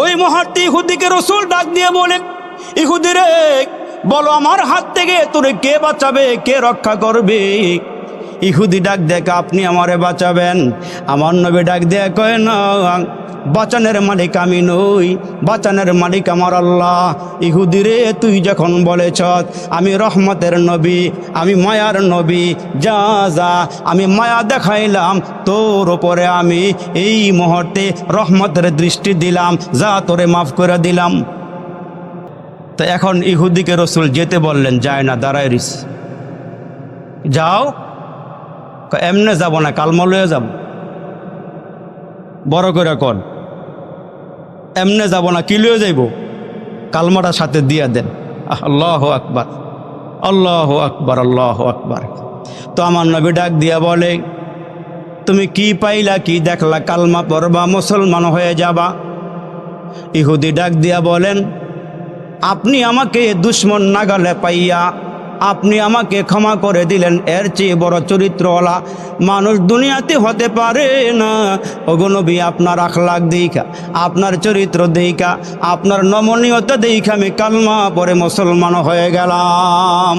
ওই মুহূর্তে ইহুদিকে রাসূল ডাক দিয়ে বলেন, ইহুদি রে, বলো আমার হাত থেকে তোরে কে বাঁচাবে, কে রক্ষা করবে? ইহুদি ডাক দেখ, আপনি আমারে বাঁচাবেন। আমার নবী ডাক দিয়ে কয়, না, বাঁচানের মালিক আমি নই, বাঁচানের মালিক আমার আল্লাহ। ইহুদি রে, তুই যখন বলেছ আমি রহমতের নবী, আমি মায়ার নবী, যা যা, আমি মায়া দেখাইলাম তোর ওপরে, আমি এই মুহূর্তে রহমতের দৃষ্টি দিলাম, যা তোরে মাফ করে দিলাম। তো এখন ইহুদিকে রাসূল যেতে বললেন, যায় না, দাঁড়ায় রিস। যাও। এমনে যাব না, কালমা লয়ে যাব। বড় করে কন, এমনে যাব না, কি লয়ে যাইব? কালমাটা সাথে দিয়ে দেন। আল্লাহু আকবার, আল্লাহু আকবার, আল্লাহু আকবার। তো আমার নবী ডাক দিয়া বলে, তুমি কি পাইলা, কি দেখলা? কালমা পড়বা, মুসলমান হয়ে যাবা। ইহুদি ডাক দিয়া বলেন, আপনি আমাকে দুশ্মন নাগালে পাইয়া আপনি আমাকে ক্ষমা করে দিলেন, এর চেয়ে বড় চরিত্রওয়ালা মানুষ দুনিয়াতে হতে পারে না। ওগো নবী, আপনার আখলাক দেখা, আপনার চরিত্র দেখা, আপনার নমনীয়তা দেখা আমি কালমা পরে মুসলমান হয়ে গেলাম।